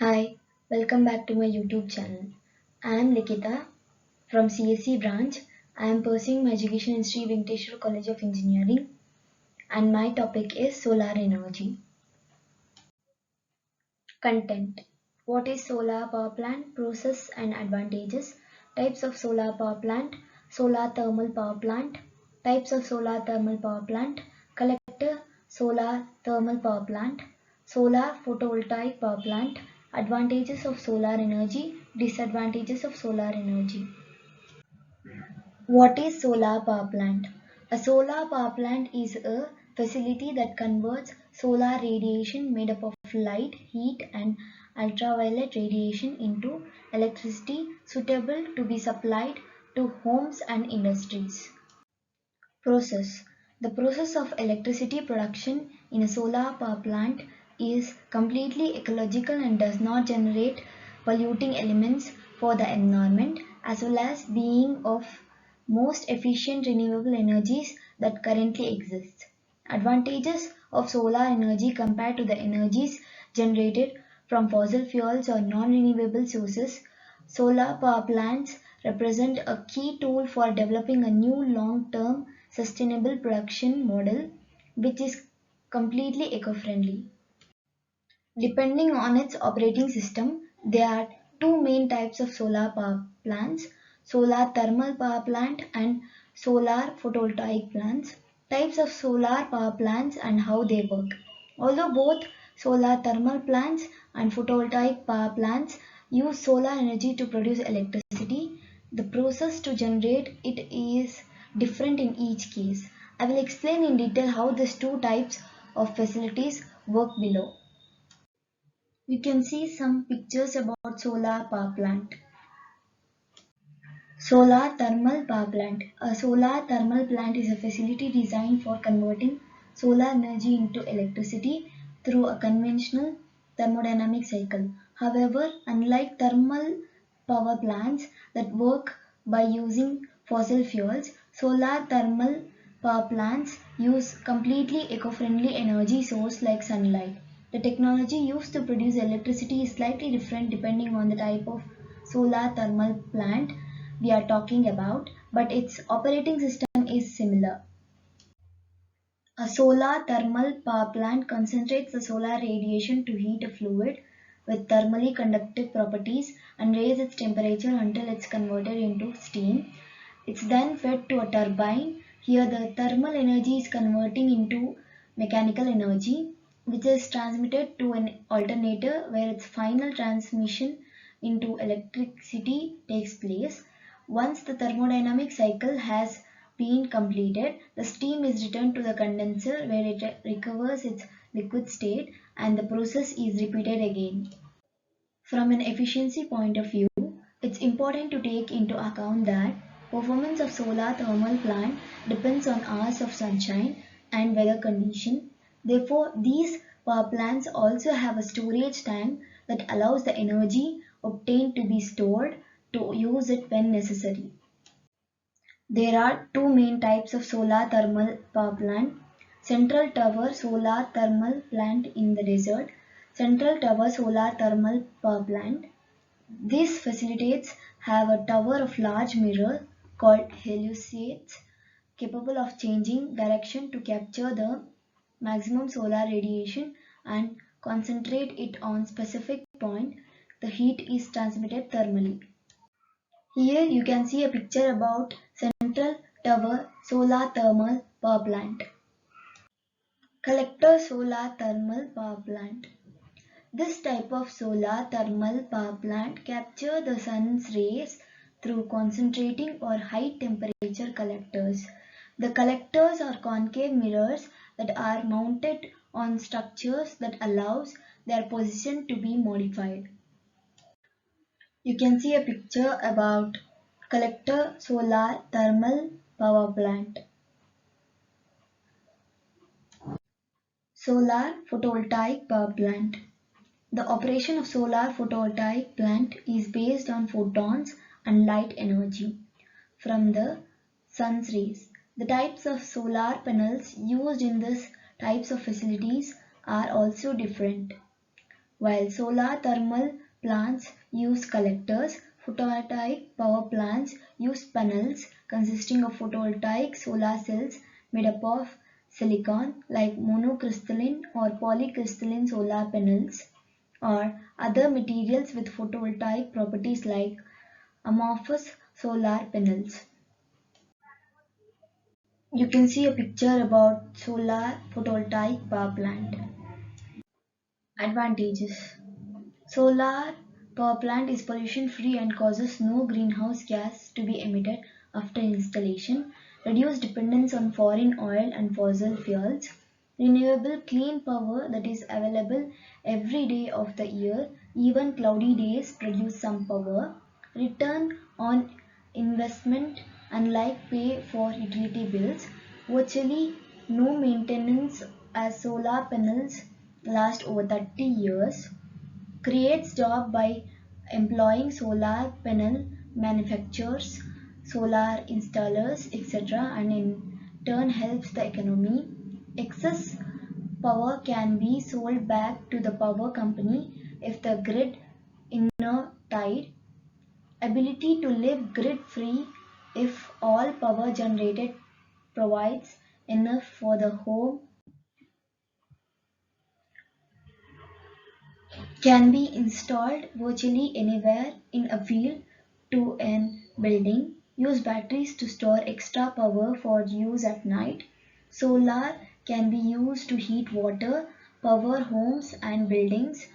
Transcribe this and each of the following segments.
Hi, welcome back to my YouTube channel. I am Likita from CSC branch. I am pursuing my education in Sri Venkateswara College of Engineering and my topic is solar energy. Content. What is solar power plant? Process and advantages. Types of solar power plant. Solar thermal power plant. Types of solar thermal power plant. Collector solar thermal power plant. Solar photovoltaic power plant. Advantages of solar energy. Disadvantages of solar energy. What is solar power plant? A solar power plant is a facility that converts solar radiation made up of light, heat and ultraviolet radiation into electricity suitable to be supplied to homes and industries. Process. The process of electricity production in a solar power plant is completely ecological and does not generate polluting elements for the environment, as well as being of most efficient renewable energies that currently exist. Advantages of solar energy compared to the energies generated from fossil fuels or non-renewable sources. Solar power plants represent a key tool for developing a new long-term sustainable production model which is completely eco-friendly. Depending on its operating system, there are two main types of solar power plants: solar thermal power plant and solar photovoltaic plants. Types of solar power plants and how they work. Although both solar thermal plants and photovoltaic power plants use solar energy to produce electricity, the process to generate it is different in each case. I will explain in detail how these two types of facilities work below. You can see some pictures about solar power plant. Solar thermal power plant. A solar thermal plant is a facility designed for converting solar energy into electricity through a conventional thermodynamic cycle. However, unlike thermal power plants that work by using fossil fuels, solar thermal power plants use completely eco-friendly energy source like sunlight. The technology used to produce electricity is slightly different depending on the type of solar thermal plant we are talking about, but its operating system is similar. A solar thermal power plant concentrates the solar radiation to heat a fluid with thermally conductive properties and raise its temperature until it's converted into steam. It's then fed to a turbine. Here the thermal energy is converting into mechanical energy, which is transmitted to an alternator where its final transmission into electricity takes place. Once the thermodynamic cycle has been completed, the steam is returned to the condenser where it recovers its liquid state and the process is repeated again. From an efficiency point of view, it's important to take into account that performance of solar thermal plant depends on hours of sunshine and weather condition. Therefore, these power plants also have a storage tank that allows the energy obtained to be stored to use it when necessary. There are two main types of solar thermal power plant: central tower solar thermal plant in the desert, central tower solar thermal power plant. These facilities have a tower of large mirror called heliostats capable of changing direction to capture the maximum solar radiation and concentrate it on specific point. The heat is transmitted thermally. Here you can see a picture about central tower solar thermal power plant. Collector solar thermal power plant. This type of solar thermal power plant captures the sun's rays through concentrating or high temperature collectors. The collectors are concave mirrors that are mounted on structures that allows their position to be modified. You can see a picture about collector solar thermal power plant. Solar photovoltaic power plant. The operation of solar photovoltaic plant is based on photons and light energy from the sun's rays. The types of solar panels used in these types of facilities are also different. While solar thermal plants use collectors, photovoltaic power plants use panels consisting of photovoltaic solar cells made up of silicon like monocrystalline or polycrystalline solar panels or other materials with photovoltaic properties like amorphous solar panels. You can see a picture about solar photovoltaic power plant. Advantages. Solar power plant is pollution free and causes no greenhouse gas to be emitted after installation, reduce dependence on foreign oil and fossil fuels, renewable clean power that is available every day of the year, even cloudy days produce some power, return on investment unlike pay for utility bills, virtually no maintenance as solar panels last over 30 years, creates job by employing solar panel manufacturers, solar installers, etc., and in turn helps the economy. Excess power can be sold back to the power company if the grid tide. Ability to live grid free if all power generated provides enough for the home can be installed virtually anywhere in a field to an building. Use batteries to store extra power for use at night. Solar can be used to heat water, power homes and buildings,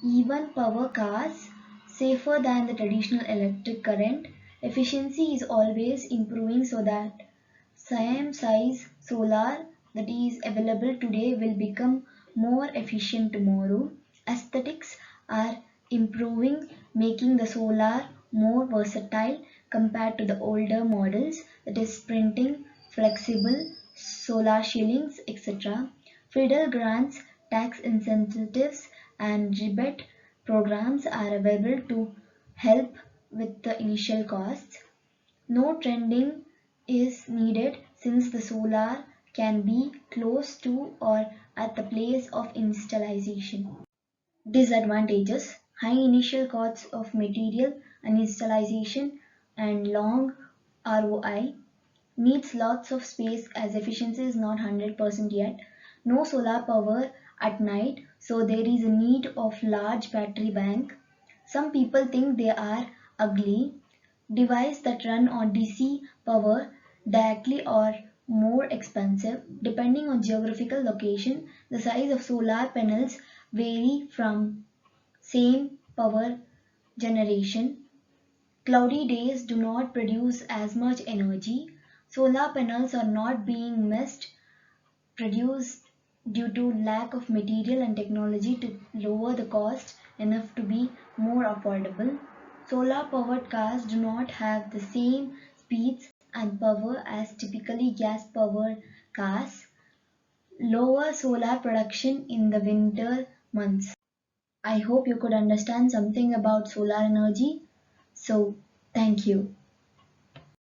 even power cars, safer than the traditional electric current. Efficiency is always improving so that same size solar that is available today will become more efficient tomorrow. Aesthetics are improving, making the solar more versatile compared to the older models, that is printing, flexible, solar shillings, etc. Federal grants, tax incentives, and rebate programs are available to help with the initial costs. No trending is needed since the solar can be close to or at the place of installation. Disadvantages: high initial costs of material and installation and long ROI. Needs lots of space as efficiency is not 100% yet. No solar power at night, so there is a need of large battery bank. Some people think they are ugly. Devices that run on DC power directly are more expensive. Depending on geographical location, the size of solar panels vary from same power generation. Cloudy days do not produce as much energy. Solar panels are not being missed produced due to lack of material and technology to lower the cost enough to be more affordable. Solar powered cars do not have the same speeds and power as typically gas powered cars. Lower solar production in the winter months. I hope you could understand something about solar energy. So, thank you.